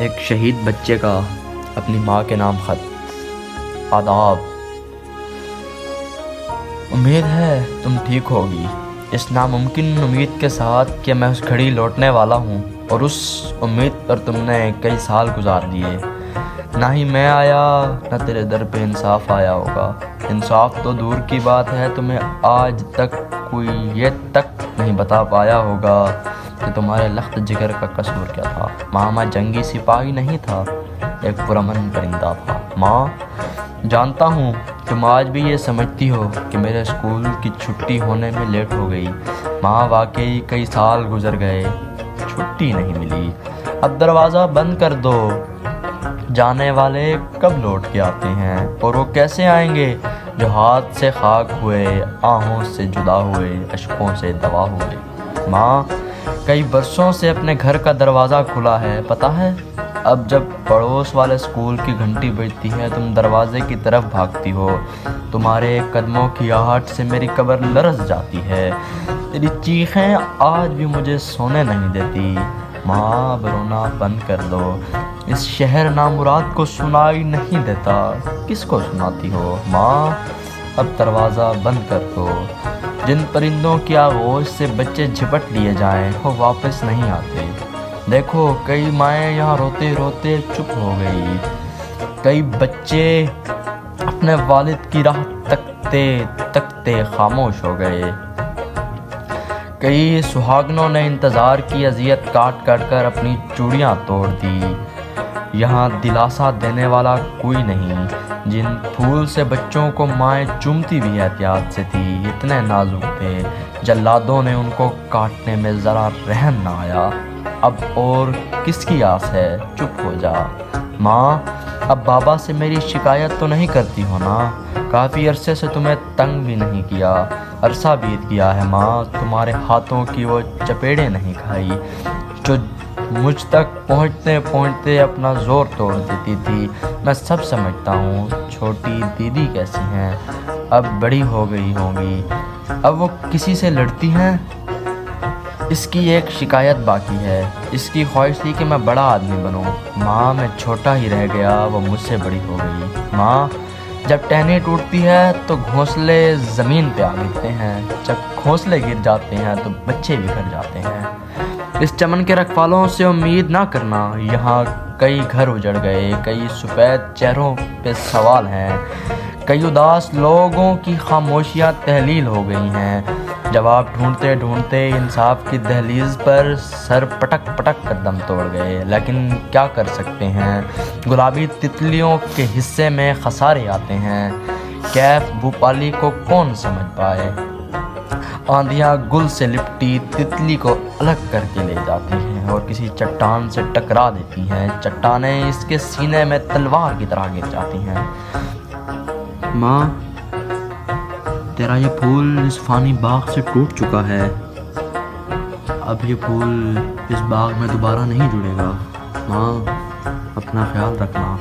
ایک شہید بچے کا اپنی ماں کے نام خط۔ آداب، امید ہے تم ٹھیک ہوگی۔ اس ناممکن امید کے ساتھ کہ میں اس گھڑی لوٹنے والا ہوں، اور اس امید پر تم نے کئی سال گزار دیے۔ نہ ہی میں آیا، نہ تیرے در پہ انصاف آیا ہوگا۔ انصاف تو دور کی بات ہے، تمہیں آج تک کوئی یہ تک نہیں بتا پایا ہوگا کہ تمہارے لخت جگر کا قصور کیا تھا۔ ماما جنگی سپاہی نہیں تھا، ایک پرامن پرندہ تھا۔ ماں، جانتا ہوں تم آج بھی یہ سمجھتی ہو کہ میرے اسکول کی چھٹی ہونے میں لیٹ ہو گئی۔ ماں، واقعی کئی سال گزر گئے، چھٹی نہیں ملی۔ اب دروازہ بند کر دو، جانے والے کب لوٹ کے آتے ہیں، اور وہ کیسے آئیں گے جو ہاتھ سے خاک ہوئے، آہوں سے جدا ہوئے، اشکوں سے دوا ہوئے۔ ماں، کئی برسوں سے اپنے گھر کا دروازہ کھلا ہے، پتہ ہے؟ اب جب پڑوس والے اسکول کی گھنٹی بجتی ہے تم دروازے کی طرف بھاگتی ہو۔ تمہارے قدموں کی آہٹ سے میری قبر لرز جاتی ہے، تیری چیخیں آج بھی مجھے سونے نہیں دیتی۔ ماں، اب رونا بند کر دو، اس شہر نامراد کو سنائی نہیں دیتا، کس کو سناتی ہو؟ ماں، اب دروازہ بند کر دو۔ جن پرندوں کی آغوش سے بچے جھپٹ لیے جائیں وہ واپس نہیں آتے۔ دیکھو، کئی مائیں یہاں روتے روتے چپ ہو گئی، کئی بچے اپنے والد کی راہ تکتے تکتے خاموش ہو گئے، کئی سہاگنوں نے انتظار کی اذیت کاٹ کاٹ کر اپنی چوڑیاں توڑ دی۔ یہاں دلاسا دینے والا کوئی نہیں۔ جن پھول سے بچوں کو مائیں چومتی بھی احتیاط سے تھی، اتنے نازک تھے، جلادوں نے ان کو کاٹنے میں ذرا رحم نہ آیا۔ اب اور کس کی آس ہے؟ چپ ہو جا۔ ماں، اب بابا سے میری شکایت تو نہیں کرتی ہو نا؟ کافی عرصے سے تمہیں تنگ بھی نہیں کیا، عرصہ بیت گیا ہے ماں، تمہارے ہاتھوں کی وہ چپیڑیں نہیں کھائی جو مجھ تک پہنچتے پہنچتے اپنا زور توڑ دیتی تھی۔ میں سب سمجھتا ہوں۔ چھوٹی دیدی کیسی ہیں؟ اب بڑی ہو گئی ہوں گی، اب وہ کسی سے لڑتی ہیں؟ اس کی ایک شکایت باقی ہے، اس کی خواہش تھی کہ میں بڑا آدمی بنوں۔ ماں، میں چھوٹا ہی رہ گیا، وہ مجھ سے بڑی ہو گئی۔ ماں، جب ٹہنی ٹوٹتی ہے تو گھونسلے زمین پہ آ گرتے ہیں، جب گھونسلے گر جاتے ہیں تو بچے بکھر جاتے ہیں۔ اس چمن کے رکھوالوں سے امید نہ کرنا، یہاں کئی گھر اجڑ گئے، کئی سفید چہروں پہ سوال ہیں، کئی اداس لوگوں کی خاموشیاں تحلیل ہو گئی ہیں۔ جواب ڈھونڈتے ڈھونڈتے انصاف کی دہلیز پر سر پٹک پٹک کر دم توڑ گئے، لیکن کیا کر سکتے ہیں؟ گلابی تتلیوں کے حصے میں خسارے آتے ہیں، کیف بھوپالی کو کون سمجھ پائے؟ آندھیاں گل سے لپٹی تتلی کو الگ کر کے لے جاتی ہیں اور کسی چٹان سے ٹکرا دیتی ہیں، چٹانیں اس کے سینے میں تلوار کی طرح گر جاتی ہیں۔ ماں، تیرا یہ پھول اس فانی باغ سے ٹوٹ چکا ہے، اب یہ پھول اس باغ میں دوبارہ نہیں جڑے گا۔ ماں، اپنا خیال رکھنا۔